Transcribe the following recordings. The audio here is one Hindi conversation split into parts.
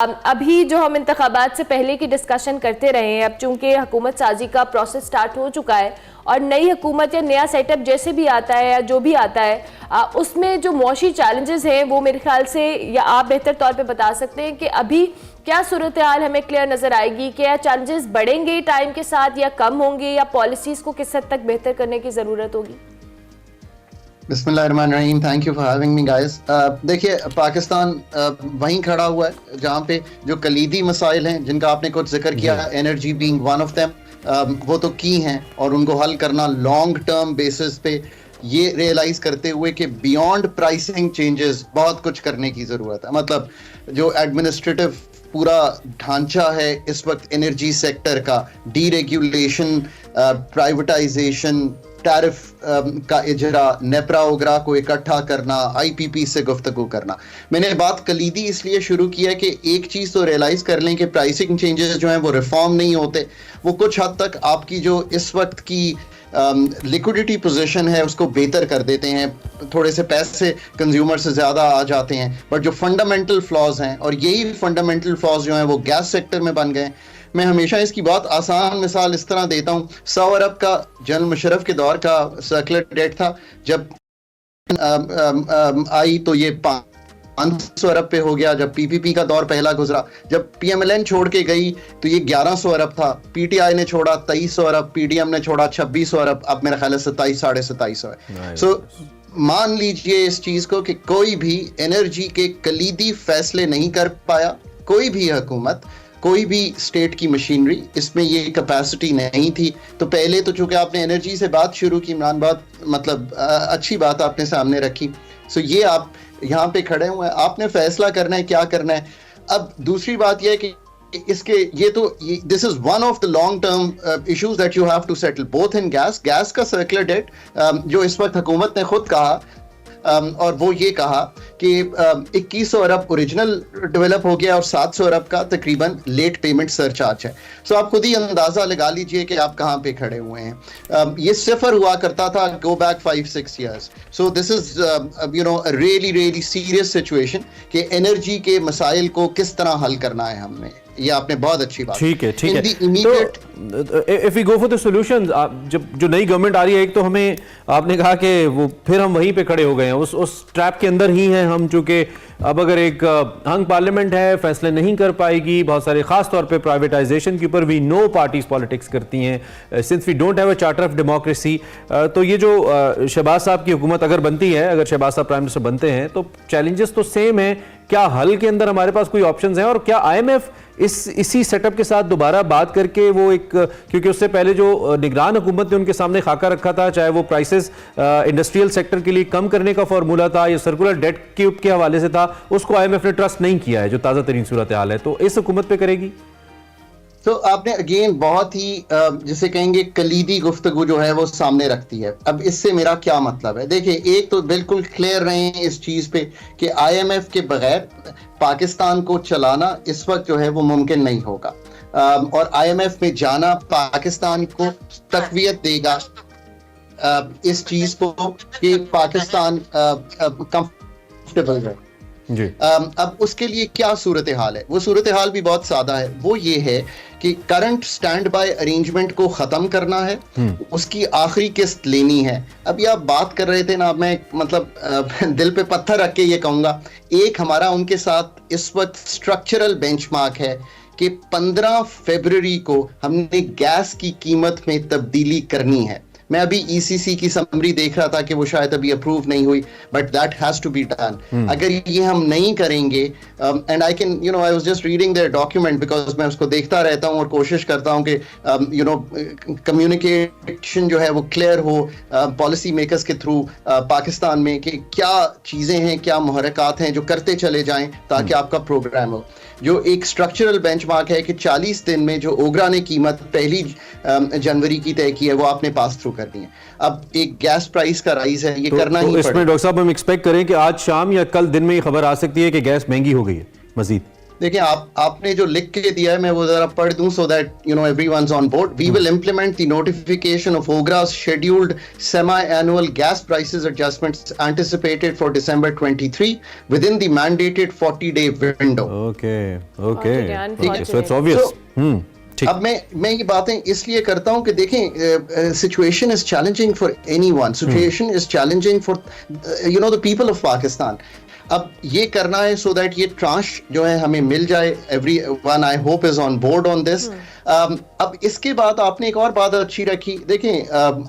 अभी जो हम इंतखाबात से पहले की डिस्कशन करते रहे हैं, अब चूंकि हुकूमत साजी का प्रोसेस स्टार्ट हो चुका है और नई हुकूमत या नया सेटअप जैसे भी आता है या जो भी आता है, उसमें जो मौशी चैलेंजेस हैं वो मेरे ख्याल से, या आप बेहतर तौर पे बता सकते हैं कि अभी क्या सूरत हाल हमें क्लियर नज़र आएगी, क्या चैलेंजेस बढ़ेंगे टाइम के साथ या कम होंगे, या पॉलिसीज़ को किस हद तक बेहतर करने की ज़रूरत होगी? बिस्मिल्लाहिर्रहमानिर्रहीम, thank you for having me guys. देखिए, पाकिस्तान वहीं खड़ा हुआ है जहाँ पे जो कलीदी मसाइल हैं जिनका आपने कुछ जिक्र किया, energy being one of them, वो तो की हैं और उनको हल करना लॉन्ग टर्म बेसिस पे, ये रियलाइज करते हुए कि बियॉन्ड प्राइसिंग चेंजेस बहुत कुछ करने की ज़रूरत है। मतलब जो एडमिनिस्ट्रेटिव पूरा ढांचा है इस वक्त एनर्जी सेक्टर का, डीरेगुलेशन, प्राइवेटाइजेशन, टैरिफ का इजरा, नेपरा ओगरा को इकट्ठा करना, आईपीपी से गुफ्तगू करना। मैंने बात कलीदी इसलिए शुरू की है कि एक चीज़ तो रियलाइज़ कर लें कि प्राइसिंग चेंजेस जो हैं वो रिफॉर्म नहीं होते, वो कुछ हद तक आपकी जो इस वक्त की लिक्विडिटी पोजीशन है उसको बेहतर कर देते हैं, थोड़े से पैसे कंज्यूमर से ज़्यादा आ जाते हैं, बट जो फंडामेंटल फ्लॉज हैं, और यही फंडामेंटल फ्लॉज जो हैं वो गैस सेक्टर में बन गए। मैं हमेशा इसकी बहुत आसान मिसाल इस तरह देता हूँ, 100 अरब का जनरल मुशर्रफ के दौर का सर्कुलर डेट था, जब आई तो ये 500 अरब पे हो गया। जब पीपीपी का दौर पहला गुजरा, जब पीएमएलएन छोड़ के गई तो ये 1100 अरब था, पीटीआई ने छोड़ा 2300 अरब, पीडीएम ने छोड़ा 2600 अरब, अब मेरा ख्याल है 27, 2750 है। सो मान लीजिए इस चीज को कि कोई भी एनर्जी के कलीदी फैसले नहीं कर पाया, कोई भी हुकूमत, कोई भी स्टेट की मशीनरी, इसमें ये कैपेसिटी नहीं थी। तो पहले तो चूंकि आपने एनर्जी से बात शुरू की इमरान, बात मतलब अच्छी बात आपने सामने रखी। सो ये आप यहाँ पे खड़े हुए हैं, आपने फैसला करना है क्या करना है। अब दूसरी बात यह है कि इसके ये तो this is one of the long term issues that you have to settle both in gas का सर्कुलर डेट, जो इस वक्त हुकूमत ने खुद कहा, और वो ये कहा कि 2100 अरब ओरिजिनल डेवलप हो गया और 700 अरब का तकरीबन लेट पेमेंट सरचार्ज है। सो आप खुद ही अंदाज़ा लगा लीजिए कि आप कहाँ पे खड़े हुए हैं। ये सिफर हुआ करता था go back 5-6 years. So this is really really serious situation कि एनर्जी के मसाइल को किस तरह हल करना है हमने। ये आपने बहुत अच्छी बात, ठीक है। तो if we go for the solutions, जब जो नई गवर्नमेंट आ रही है, एक तो हमें आपने कहा कि वो फिर हम वहीं पे खड़े हो गए हैं, उस ट्रैप के अंदर ही हैं हम, चूंकि अब अगर एक हंग पार्लियामेंट है, फैसले नहीं कर पाएगी, बहुत सारे खास तौर पे प्राइवेटाइजेशन के ऊपर भी नो पार्टीज पॉलिटिक्स करती हैं, since we don't have a charter of democracy. तो ये जो शहबाज साहब की हुकूमत अगर बनती है, अगर शहबाज साहब प्राइम मिनिस्टर बनते हैं, तो चैलेंजेस तो सेम है। क्या हल के अंदर हमारे पास कोई ऑप्शंस हैं, और क्या आईएमएफ इसी सेटअप के साथ दोबारा बात करके वो एक, क्योंकि उससे पहले जो निगरान हुकूमत ने उनके सामने खाका रखा था, चाहे वो प्राइसेस इंडस्ट्रियल सेक्टर के लिए कम करने का फॉर्मूला था या सर्कुलर डेट के हवाले से था, उसको आईएमएफ ने ट्रस्ट नहीं किया है, जो ताज़ा तरीन सूरत हाल है, तो इस हुकूमत पे करेगी? तो आपने अगेन बहुत ही जिसे कहेंगे कलीदी गुफ्तगू जो है वो सामने रखती है। अब इससे मेरा क्या मतलब है? देखिए, एक तो बिल्कुल क्लियर रहे इस चीज़ पे कि आईएमएफ के बगैर पाकिस्तान को चलाना इस वक्त जो है वो मुमकिन नहीं होगा, और आईएमएफ में जाना पाकिस्तान को तक़वियत देगा इस चीज़ को कि पाकिस्तान कंफर्टेबल रहे। अब उसके लिए क्या सूरत हाल है? वो सूरत हाल भी बहुत सादा है। वो ये है कि करंट स्टैंड बाय अरेंजमेंट को ख़त्म करना है, उसकी आखिरी किस्त लेनी है। अभी आप बात कर रहे थे ना, मैं मतलब दिल पे पत्थर रख के ये कहूँगा, एक हमारा उनके साथ इस वक्त स्ट्रक्चरल बेंचमार्क है कि 15 फरवरी को हमने गैस की कीमत में तब्दीली करनी है। मैं अभी ईसीसी की समरी देख रहा था कि वो शायद अभी अप्रूव नहीं हुई, but that has to be done. अगर ये हम नहीं करेंगे, and I can I was just reading their document, because मैं उसको देखता रहता हूँ और कोशिश करता हूँ कि कम्युनिकेशन जो है वो क्लियर हो पॉलिसी मेकर्स के थ्रू पाकिस्तान में, कि क्या चीज़ें हैं, क्या मुहर्रिकात हैं जो करते चले जाएं ताकि आपका प्रोग्राम हो। जो एक स्ट्रक्चरल बेंचमार्क है कि 40 दिन में जो ओगरा ने कीमत 1 जनवरी की तय की है वो आपने पास थ्रू करनी है। अब एक गैस प्राइस का राइज है, ये करना ही पड़ेगा। इसमें डॉक्टर साहब हम एक्सपेक्ट करें कि आज शाम या कल दिन में ये खबर आ सकती है कि गैस महंगी हो गई है मजीद? देखिए आपने जो लिख के दिया है मैं वो जरा पढ़ दूं so that everyone's on board. We will implement the notification of OGRA's scheduled semi-annual gas prices adjustments anticipated for December 23 within the mandated 40-day window. Okay. ठीक है, So it's obvious. ठीक. अब मैं ये बातें इसलिए करता हूं कि देखें situation is challenging for anyone, situation is challenging for the people of Pakistan. अब ये करना है सो दैट ये ट्रांश जो है हमें मिल जाए. Everyone I hope is on board on this. अब इसके बाद आपने एक और बात अच्छी रखी. देखें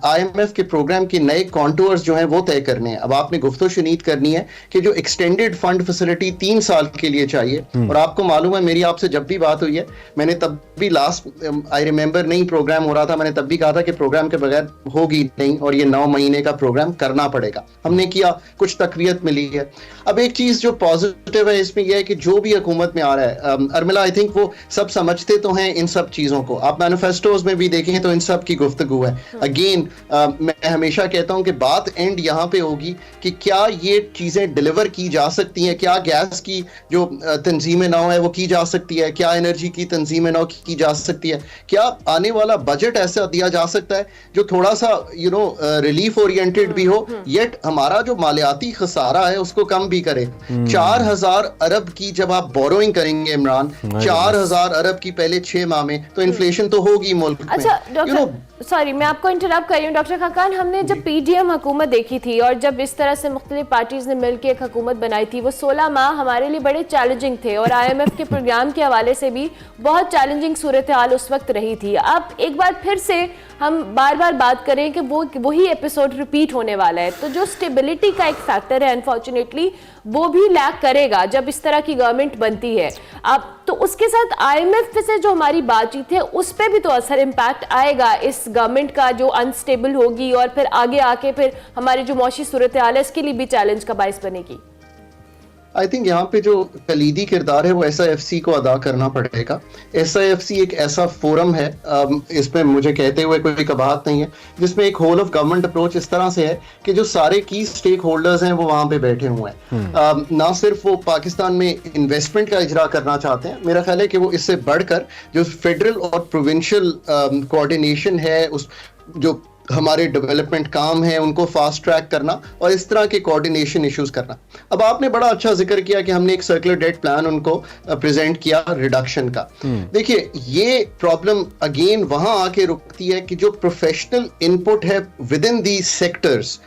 IMF के प्रोग्राम के नए कॉन्टूर्स जो हैं वो तय करने हैं. अब आपने गुफ्तो शुनीद करनी है कि जो एक्सटेंडेड फंड फैसिलिटी 3 साल के लिए चाहिए, और आपको मालूम है मेरी आपसे जब भी बात हुई है मैंने तब भी लास्ट आई रिमेंबर नहीं प्रोग्राम हो रहा था, मैंने तब भी कहा था कि प्रोग्राम के बगैर होगी नहीं और ये 9 महीने का प्रोग्राम करना पड़ेगा. हमने किया, कुछ तकवीत मिली है. अब एक चीज जो पॉजिटिव है इसमें यह है कि जो भी हुकूमत में आ रहा है, अर्मिला आई थिंक वो सब समझते तो हैं इन सब चीजों को. आप मैनिफेस्टोज में भी देखें तो इन सब की गुफ्तगू है. अगेन मैं हमेशा कहता हूं कि बात एंड यहां पे होगी कि क्या ये चीजें डिलीवर की जा सकती हैं, क्या गैस की जो तंजीम नौ है वो की जा सकती है, क्या एनर्जी की तंजीम नौ की जा सकती है, क्या आने वाला बजट ऐसा दिया जा सकता है जो थोड़ा सा रिलीफ ओरिएंटेड भी हो, येट हमारा जो मालियाती खसारा है उसको कम भी करे. 4000 अरब की जब आप बोरोइंग करेंगे इमरान, 4000 अरब की पहले 6 माह में, तो इन्फ्लेशन तो होगी मुल्क में. अच्छा डॉक्टर, सॉरी मैं आपको इंटरप्ट कर रही हूँ डॉक्टर खाकान. हमने जब PDM हुकूमत देखी थी और जब इस तरह से मुख्तलिफ पार्टीज ने मिलकर एक हुकूमत बनाई थी, वो 16 माह हमारे लिए बड़े चैलेंजिंग थे और IMF के प्रोग्राम के हवाले से भी बहुत चैलेंजिंग सूरत हाल उस वक्त रही थी. अब एक बार फिर से हम बार बार बात करें कि वही एपिसोड रिपीट होने वाला है, तो जो स्टेबिलिटी का एक फैक्टर है अनफॉर्चुनेटली वो भी लैक करेगा जब इस तरह की गवर्नमेंट बनती है. अब तो उसके साथ IMF से जो हमारी बातचीत है उस पर भी तो असर इम्पैक्ट आएगा इस गवर्नमेंट का जो अनस्टेबल होगी और फिर आगे आके फिर हमारी जो मौशी सूरत हाल है इसके लिए भी चैलेंज का बाइस बनेगी. आई थिंक यहाँ पे जो कलीदी किरदार है वो SIFC को अदा करना पड़ेगा. SIFC एक ऐसा फोरम है, इसमें मुझे कहते हुए कोई कबाहत नहीं है, जिसमें एक होल ऑफ गवर्नमेंट अप्रोच इस तरह से है कि जो सारे की स्टेक होल्डर्स हैं वो वहाँ पे बैठे हुए हैं. ना सिर्फ वो पाकिस्तान में इन्वेस्टमेंट का इजरा करना चाहते हैं, मेरा ख्याल है कि वो इससे बढ़कर जो फेडरल और प्रोविंशियल कोऑर्डिनेशन है, उस जो हमारे डेवलपमेंट काम है उनको फास्ट ट्रैक करना और इस तरह के कोऑर्डिनेशन इश्यूज करना. अब आपने बड़ा अच्छा जिक्र किया कि हमने एक सर्कुलर डेट प्लान उनको प्रेजेंट किया रिडक्शन का. देखिए ये प्रॉब्लम अगेन वहां आके रुकती है कि जो प्रोफेशनल इनपुट है with in the sectors,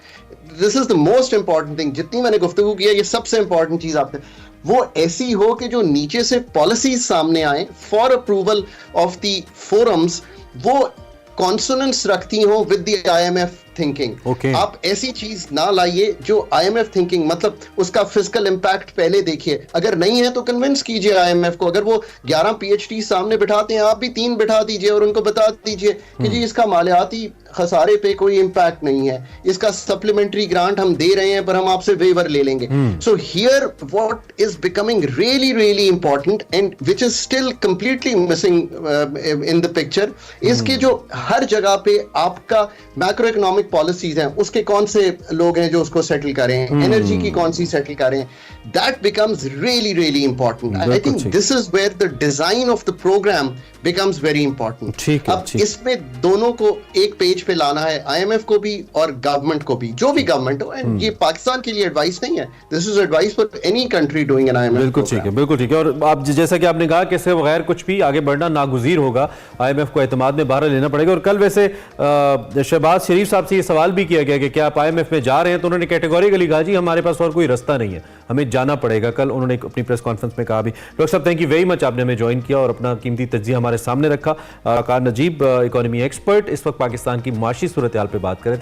this is the most important thing. जितनी मैंने गुफ्तगू की है ये सबसे इंपॉर्टेंट चीज आपने वो ऐसी हो कि जो नीचे से पॉलिसीज सामने आए for approval of the forums, वो कॉन्सोनेंस रखती हो विद द IMF थिंकिंग. आप ऐसी चीज ना लाइए जो IMF थिंकिंग, मतलब उसका फिजिकल इंपैक्ट पहले देखिए. अगर नहीं है तो कन्विंस कीजिए IMF को. अगर वो 11 PhD सामने बिठाते हैं आप भी 3 बिठा दीजिए और उनको बता दीजिए कि जी इसका मालियाती खसारे पे कोई इंपैक्ट नहीं है, इसका सप्लीमेंट्री ग्रांट हम दे रहे हैं पर हम आपसे वेवर ले लेंगे. So here what is becoming really really important and which is still completely missing in the picture is कि जो हर जगह पे आपका मैक्रो इकोनॉमिक पॉलिसीज हैं उसके कौन से लोग हैं जो उसको सेटल करें, एनर्जी की कौन सी सेटल करें, that becomes really really important. I think this is where the design of the programme becomes very important. अब इसमें दोनों को एक पेज पे लाना है, IMF को भी और गवर्नमेंट को भी, जो भी गवर्नमेंट हो. एंड ये पाकिस्तान के लिए एडवाइस नहीं है, this is advice for any country doing an IMF. बिल्कुल ठीक है, बिल्कुल ठीक है. और आप जैसा कि आपने कहा कि इससे बगैर कुछ भी आगे बढ़ना नागुज़ीर होगा, IMF को एतमाद में बाहर लेना पड़ेगा. और कल वैसे शहबाज शरीफ साहब से ये सवाल भी किया गया कि क्या आप IMF में जा रहे हैं, तो उन्होंने कैटेगोरिकली कहा जी हमारे पास और कोई रास्ता नहीं है, हमें जाना पड़ेगा. कल उन्होंने अपनी प्रेस कॉन्फ्रेंस में कहा भी. डॉक्टर साहब थैंक यू वेरी मच, आपने हमें ज्वाइन किया और अपना कीमती तज्जिया हमारे सामने रखा. कार नजीब इकोनॉमी एक्सपर्ट इस वक्त पाकिस्तान की माशी सूरत हाल पे बात करें.